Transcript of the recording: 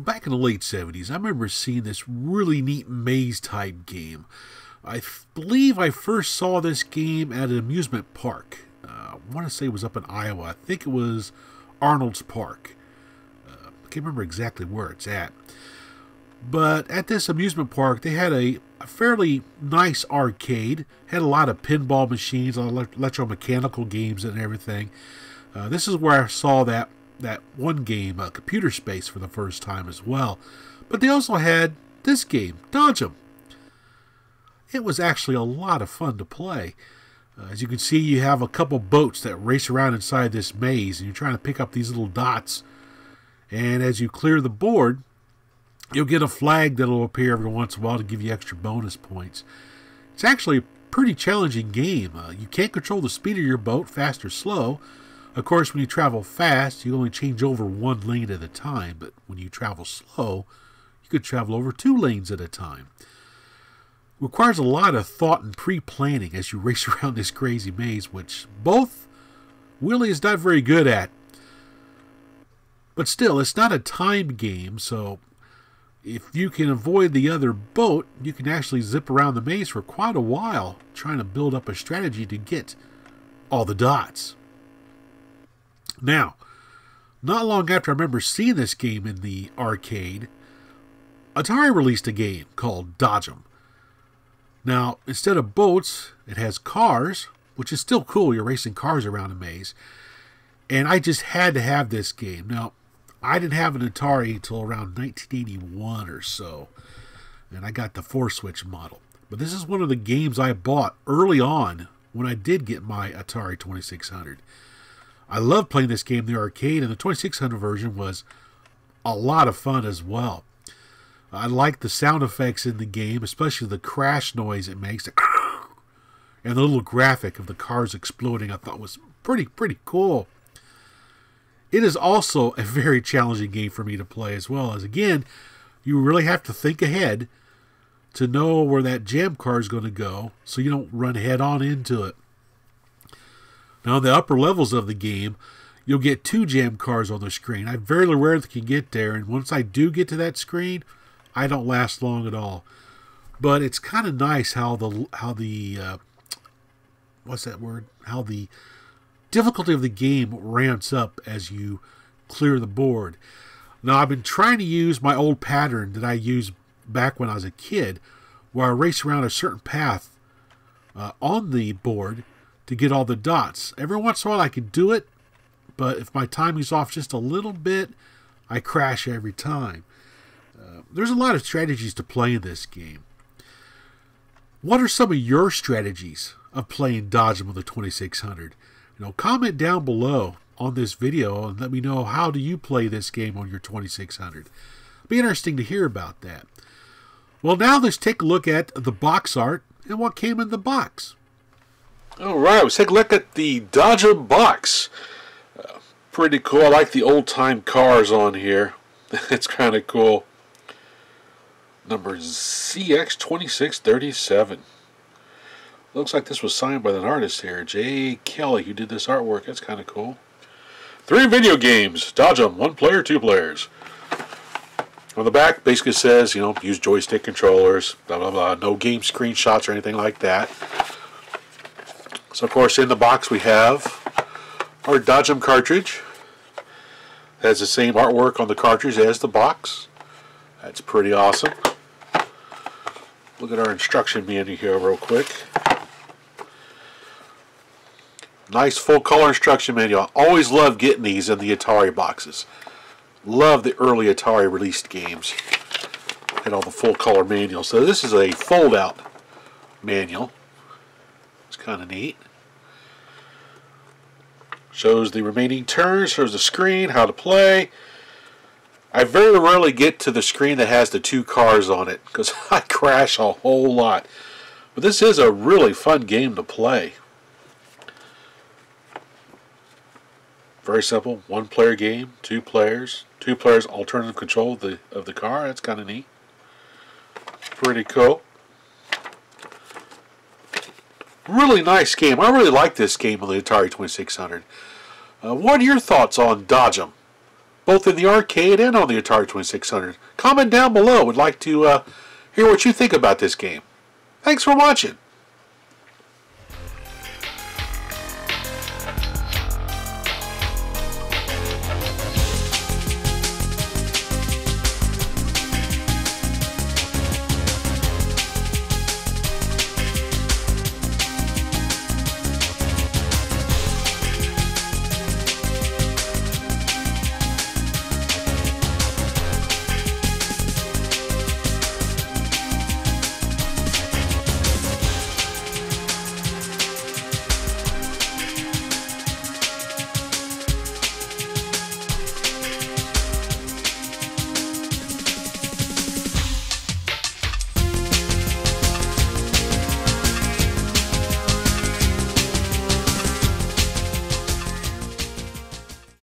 back in the late 70s, I remember seeing this really neat maze-type game. I believe I first saw this game at an amusement park. I want to say it was up in Iowa. I think it was Arnold's Park. I can't remember exactly where it's at. But at this amusement park, they had a fairly nice arcade. Had a lot of pinball machines, a lot of electromechanical games and everything. This is where I saw that one game, Computer Space, for the first time as well. But they also had this game, Dodgem. It was actually a lot of fun to play. As you can see, you have a couple boats that race around inside this maze, and you're trying to pick up these little dots. And as you clear the board, you'll get a flag that will appear every once in a while to give you extra bonus points. It's actually a pretty challenging game. You can't control the speed of your boat, fast or slow. Of course, when you travel fast, you only change over one lane at a time. But when you travel slow, you could travel over 2 lanes at a time. It requires a lot of thought and pre-planning as you race around this crazy maze, which both Willie is not very good at. But still, it's not a timed game, so if you can avoid the other boat, you can actually zip around the maze for quite a while, trying to build up a strategy to get all the dots. Now, not long after I remember seeing this game in the arcade, Atari released a game called Dodgem. Now, instead of boats, it has cars, which is still cool. You're racing cars around a maze. And I just had to have this game. Now, I didn't have an Atari until around 1981 or so. And I got the 4-switch model. But this is one of the games I bought early on when I did get my Atari 2600. I loved playing this game in the arcade, and the 2600 version was a lot of fun as well. I liked the sound effects in the game, especially the crash noise it makes, and the little graphic of the cars exploding I thought was pretty cool. It is also a very challenging game for me to play as well, as again, you really have to think ahead to know where that jam car is going to go so you don't run head on into it. Now, in the upper levels of the game, you'll get 2 jam cars on the screen. I very rarely can get there, and once I do get to that screen, I don't last long at all. But it's kind of nice how the difficulty of the game ramps up as you clear the board. Now, I've been trying to use my old pattern that I used back when I was a kid, where I race around a certain path on the board to get all the dots. Every once in a while I can do it, but if my timing's off just a little bit, I crash every time. There's a lot of strategies to play in this game. What are some of your strategies of playing Dodgem with the 2600? Comment down below on this video and let me know, how do you play this game on your 2600? It'll be interesting to hear about that. Well, now let's take a look at the box art and what came in the box. Alright, let's take a look at the Dodgem box. Pretty cool. I like the old-time cars on here. It's kind of cool. Number CX2637. Looks like this was signed by an artist here, J. Kelly, who did this artwork. That's kind of cool. 3 video games. Dodgem, 1 player, 2 players. On the back, basically says, use joystick controllers, blah, blah, blah. No game screenshots or anything like that. So, of course, in the box we have our Dodgem cartridge. It has the same artwork on the cartridge as the box. That's pretty awesome. Look at our instruction manual here real quick. Nice full color instruction manual. I always love getting these in the Atari boxes. Love the early Atari released games. And all the full color manuals. So this is a fold out manual. It's kind of neat. Shows the remaining turns, shows the screen, how to play. I very rarely get to the screen that has the 2 cars on it because I crash a whole lot. But this is a really fun game to play. Very simple. 1 player game, 2 players. 2 players alternative control of the car. That's kind of neat. Pretty cool. Really nice game. I really like this game on the Atari 2600. What are your thoughts on Dodgem? both in the arcade and on the Atari 2600. Comment down below. Would like to hear what you think about this game. Thanks for watching.